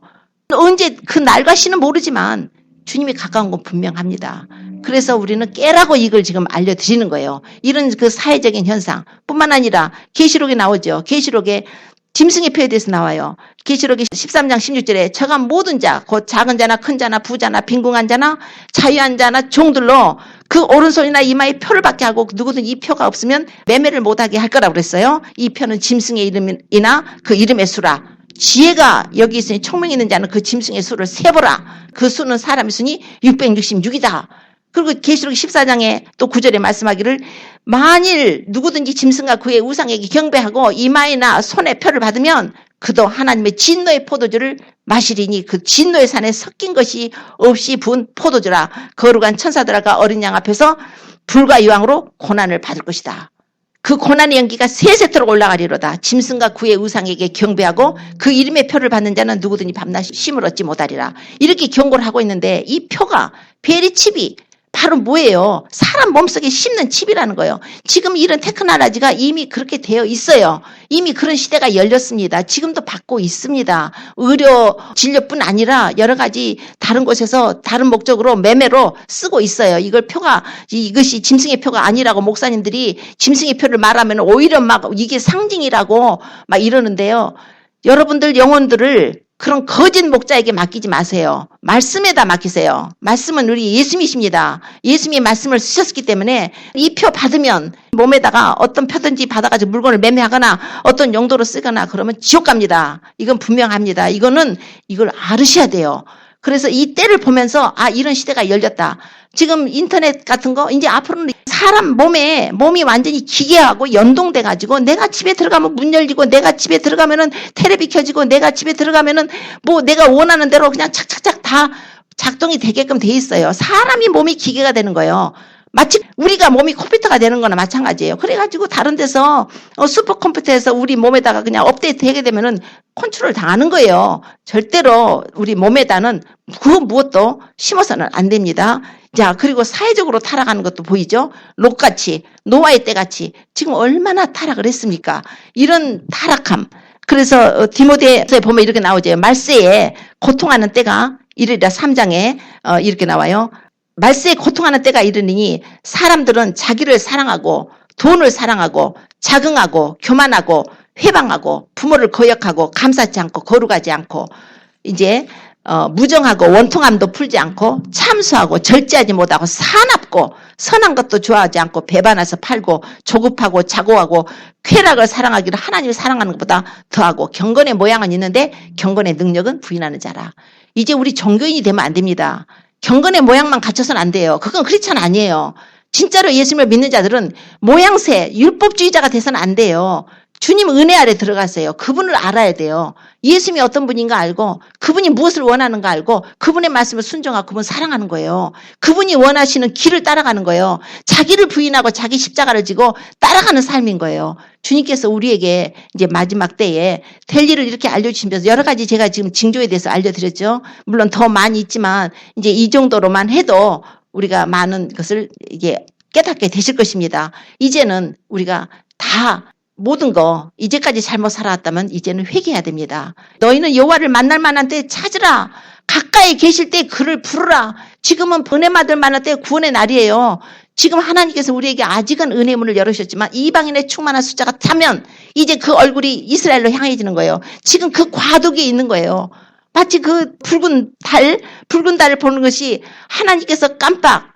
언제 그 날과 시는 모르지만 주님이 가까운 건 분명합니다. 그래서 우리는 깨라고 이걸 지금 알려드리는 거예요. 이런 그 사회적인 현상 뿐만 아니라 계시록에 나오죠. 계시록에 짐승의 표에 대해서 나와요. 계시록이 13장 16절에 저가 모든 자, 곧 작은 자나 큰 자나 부자나 빈궁한 자나 자유한 자나 종들로 그 오른손이나 이마에 표를 받게 하고 누구든 이 표가 없으면 매매를 못하게 할 거라고 그랬어요. 이 표는 짐승의 이름이나 그 이름의 수라. 지혜가 여기 있으니 총명이 있는 자는 그 짐승의 수를 세보라. 그 수는 사람의 수니 666이다. 그리고 계시록 14장에 또 9절에 말씀하기를 만일 누구든지 짐승과 그의 우상에게 경배하고 이마에나 손에 표를 받으면 그도 하나님의 진노의 포도주를 마시리니 그 진노의 산에 섞인 것이 없이 부은 포도주라. 거룩한 천사들과 어린 양 앞에서 불과 유황으로 고난을 받을 것이다. 그 고난의 연기가 세세토록 올라가리로다. 짐승과 그의 우상에게 경배하고 그 이름의 표를 받는 자는 누구든지 밤낮 쉼을 얻지 못하리라. 이렇게 경고를 하고 있는데 이 표가 베리칩이 바로 뭐예요? 사람 몸속에 심는 칩이라는 거예요. 지금 이런 테크놀로지가 이미 그렇게 되어 있어요. 이미 그런 시대가 열렸습니다. 지금도 받고 있습니다. 의료 진료뿐 아니라 여러 가지 다른 곳에서 다른 목적으로 매매로 쓰고 있어요. 이걸 표가 이것이 짐승의 표가 아니라고 목사님들이 짐승의 표를 말하면 오히려 막 이게 상징이라고 막 이러는데요. 여러분들 영혼들을 그런 거짓 목자에게 맡기지 마세요. 말씀에다 맡기세요. 말씀은 우리 예수님이십니다. 예수님이 말씀을 쓰셨기 때문에 이 표 받으면 몸에다가 어떤 표든지 받아가지고 물건을 매매하거나 어떤 용도로 쓰거나 그러면 지옥 갑니다. 이건 분명합니다. 이걸 알으셔야 돼요. 그래서 이 때를 보면서 이런 시대가 열렸다. 지금 인터넷 같은 거 이제 앞으로는 사람 몸이 완전히 기계하고 연동돼 가지고 내가 집에 들어가면 문 열리고 내가 집에 들어가면은 텔레비 켜지고 내가 집에 들어가면은 뭐 내가 원하는 대로 그냥 착착착 다 작동이 되게끔 돼 있어요. 사람이 몸이 기계가 되는 거예요. 마치 우리가 몸이 컴퓨터가 되는 거나 마찬가지예요. 그래가지고 다른 데서 슈퍼컴퓨터에서 우리 몸에다가 그냥 업데이트 하게 되면은 컨트롤 당하는 거예요. 절대로 우리 몸에다는 그 무엇도 심어서는 안 됩니다. 자, 그리고 사회적으로 타락하는 것도 보이죠? 롯같이, 노아의 때같이 지금 얼마나 타락을 했습니까? 이런 타락함. 그래서 디모데에 보면 이렇게 나오죠. 말세에 고통하는 때가 이르리라 3장에 이렇게 나와요. 말세에 고통하는 때가 이르니 사람들은 자기를 사랑하고 돈을 사랑하고 자긍하고 교만하고 회방하고 부모를 거역하고 감사치 않고 거룩하지 않고 이제 무정하고 원통함도 풀지 않고 참수하고 절제하지 못하고 사납고 선한 것도 좋아하지 않고 배반해서 팔고 조급하고 자고하고 쾌락을 사랑하기를 하나님을 사랑하는 것보다 더하고 경건의 모양은 있는데 경건의 능력은 부인하는 자라. 이제 우리 종교인이 되면 안 됩니다. 경건의 모양만 갖춰서는 안 돼요. 그건 크리스찬 아니에요. 진짜로 예수님을 믿는 자들은 모양새, 율법주의자가 돼서는 안 돼요. 주님 은혜 아래 들어가세요. 그분을 알아야 돼요. 예수님이 어떤 분인가 알고 그분이 무엇을 원하는가 알고 그분의 말씀을 순종하고 그분 사랑하는 거예요. 그분이 원하시는 길을 따라가는 거예요. 자기를 부인하고 자기 십자가를 지고 따라가는 삶인 거예요. 주님께서 우리에게 이제 마지막 때에 될 일을 이렇게 알려주시면서 여러 가지 제가 지금 징조에 대해서 알려드렸죠. 물론 더 많이 있지만 이제 이 정도로만 해도 우리가 많은 것을 이게 깨닫게 되실 것입니다. 이제는 우리가 다 모든 거 이제까지 잘못 살아왔다면 이제는 회개해야 됩니다. 너희는 여호와를 만날 만한 때 찾으라. 가까이 계실 때 그를 부르라. 지금은 은혜 받을 만한 때 구원의 날이에요. 지금 하나님께서 우리에게 아직은 은혜의 문을 열으셨지만 이방인의 충만한 숫자가 타면 이제 그 얼굴이 이스라엘로 향해지는 거예요. 지금 그 과도기에 있는 거예요. 마치 그 붉은 달을 보는 것이 하나님께서 깜빡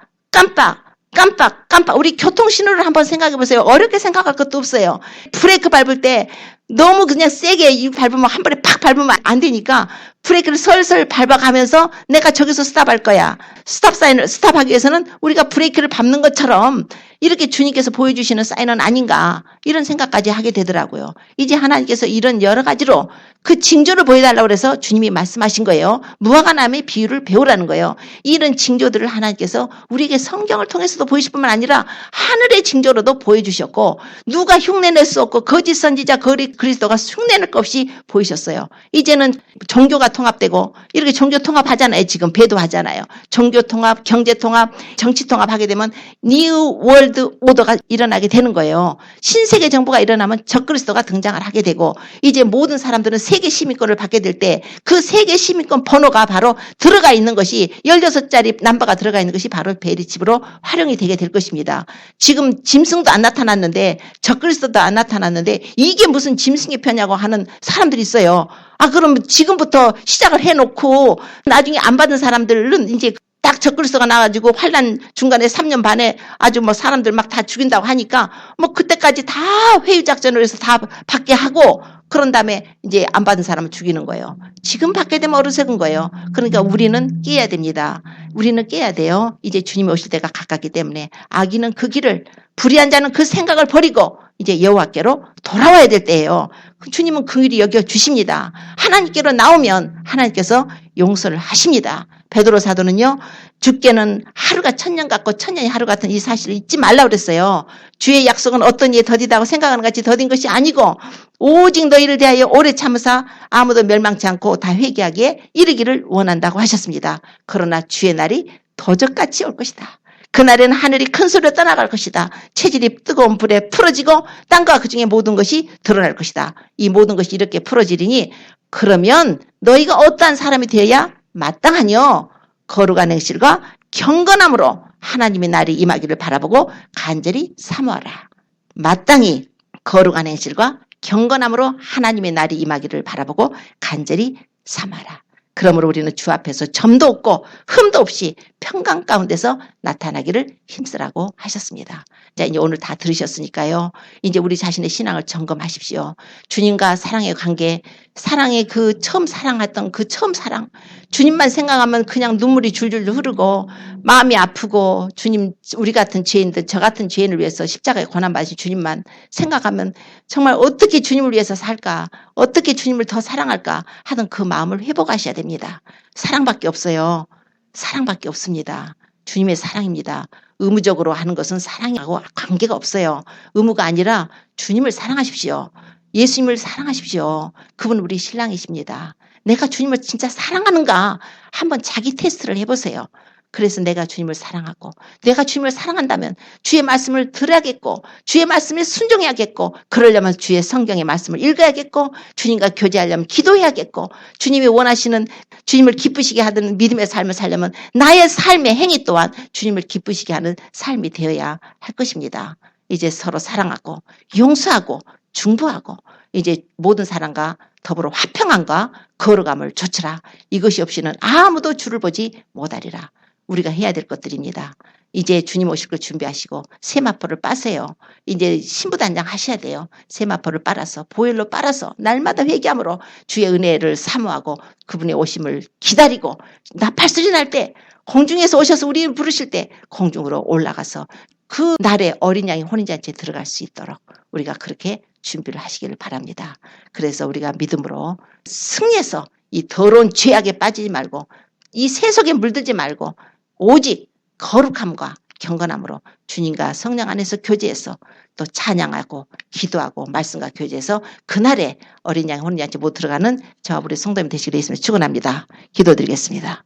우리 교통신호를 한번 생각해 보세요. 어렵게 생각할 것도 없어요. 브레이크 밟을 때 너무 그냥 세게 밟으면 한 번에 팍 밟으면 안 되니까 브레이크를 설설 밟아가면서 내가 저기서 스탑할 거야. 스탑사인을 스탑하기 위해서는 우리가 브레이크를 밟는 것처럼 이렇게 주님께서 보여주시는 사인은 아닌가 이런 생각까지 하게 되더라고요. 이제 하나님께서 이런 여러 가지로 그 징조를 보여달라고 해서 주님이 말씀하신 거예요. 무화과나무의 비유를 배우라는 거예요. 이런 징조들을 하나님께서 우리에게 성경을 통해서도 보이실 뿐만 아니라 하늘의 징조로도 보여주셨고 누가 흉내낼 수 없고 거짓 선지자 그리스도가 흉내낼 것 없이 보이셨어요. 이제는 종교가 통합되고 이렇게 종교 통합하잖아요. 지금 배도하잖아요. 종교 통합, 경제 통합, 정치 통합하게 되면 뉴 월드 오더가 일어나게 되는 거예요. 신세계 정부가 일어나면 적그리스도가 등장을 하게 되고 이제 모든 사람들은 세계 시민권을 받게 될 때 그 세계 시민권 번호가 바로 들어가 있는 것이 16자리 넘버가 들어가 있는 것이 바로 베리칩으로 활용이 되게 될 것입니다. 지금 짐승도 안 나타났는데 적그리스도도 안 나타났는데 이게 무슨 짐승의 표냐고 하는 사람들이 있어요. 그럼 지금부터 시작을 해놓고 나중에 안 받은 사람들은 이제 딱 적그리스도가 나와가지고 환란 중간에 3년 반에 아주 뭐 사람들 막 다 죽인다고 하니까 뭐 그때까지 다 회유작전을 해서 다 받게 하고 그런 다음에 이제 안 받은 사람을 죽이는 거예요. 지금 받게 되면 어리석은 거예요. 그러니까 우리는 깨야 됩니다. 우리는 깨야 돼요. 이제 주님이 오실 때가 가깝기 때문에 악인은 그 길을 불의한 자는 그 생각을 버리고 이제 여호와께로 돌아와야 될 때예요. 주님은 그 일이 여겨주십니다. 하나님께로 나오면 하나님께서 용서를 하십니다. 베드로 사도는요. 주께는 하루가 천년 같고 천년이 하루 같은 이 사실을 잊지 말라고 그랬어요. 주의 약속은 어떤 이에 더디다고 생각하는 같이 더딘 것이 아니고 오직 너희를 대하여 오래 참으사 아무도 멸망치 않고 다 회개하기에 이르기를 원한다고 하셨습니다. 그러나 주의 날이 도적같이 올 것이다. 그날에는 하늘이 큰 소리로 떠나갈 것이다. 체질이 뜨거운 불에 풀어지고 땅과 그중에 모든 것이 드러날 것이다. 이 모든 것이 이렇게 풀어지리니 그러면 너희가 어떠한 사람이 되어야 마땅하뇨. 거룩한 행실과 경건함으로 하나님의 날이 임하기를 바라보고 간절히 사모하라. 마땅히 거룩한 행실과 경건함으로 하나님의 날이 임하기를 바라보고 간절히 삼아라. 그러므로 우리는 주 앞에서 점도 없고 흠도 없이 평강 가운데서 나타나기를 힘쓰라고 하셨습니다. 자, 이제 오늘 다 들으셨으니까요. 이제 우리 자신의 신앙을 점검하십시오. 주님과 사랑의 관계, 사랑의 그 처음 사랑했던 그 처음 사랑, 주님만 생각하면 그냥 눈물이 줄줄 흐르고 마음이 아프고 주님, 우리 같은 죄인들, 저 같은 죄인을 위해서 십자가에 고난받으신 주님만 생각하면 정말 어떻게 주님을 위해서 살까, 어떻게 주님을 더 사랑할까 하는 그 마음을 회복하셔야 됩니다. 사랑밖에 없어요. 사랑밖에 없습니다. 주님의 사랑입니다. 의무적으로 하는 것은 사랑하고 관계가 없어요. 의무가 아니라 주님을 사랑하십시오. 예수님을 사랑하십시오. 그분 우리 신랑이십니다. 내가 주님을 진짜 사랑하는가 한번 자기 테스트를 해보세요. 그래서 내가 주님을 사랑하고 내가 주님을 사랑한다면 주의 말씀을 들어야겠고 주의 말씀에 순종해야겠고 그러려면 주의 성경의 말씀을 읽어야겠고 주님과 교제하려면 기도해야겠고 주님이 원하시는 주님을 기쁘시게 하는 믿음의 삶을 살려면 나의 삶의 행위 또한 주님을 기쁘시게 하는 삶이 되어야 할 것입니다. 이제 서로 사랑하고 용서하고 중보하고 이제 모든 사람과 더불어 화평함과 거룩함을 조치라. 이것이 없이는 아무도 주를 보지 못하리라. 우리가 해야 될 것들입니다. 이제 주님 오실 걸 준비하시고 세마포를 빠세요. 이제 신부단장 하셔야 돼요. 세마포를 빨아서 보혈로 빨아서 날마다 회개함으로 주의 은혜를 사모하고 그분의 오심을 기다리고 나팔소리 날 때 공중에서 오셔서 우리를 부르실 때 공중으로 올라가서 그 날에 어린 양이 혼인잔치에 들어갈 수 있도록 우리가 그렇게 준비를 하시기를 바랍니다. 그래서 우리가 믿음으로 승리해서 이 더러운 죄악에 빠지지 말고 이 세속에 물들지 말고 오직 거룩함과 경건함으로 주님과 성령 안에서 교제해서 또 찬양하고 기도하고 말씀과 교제해서 그날에 어린 양이 혼인잔치 못 들어가는 저와 우리 성도님 되시기를 예수님을 축원합니다. 기도드리겠습니다.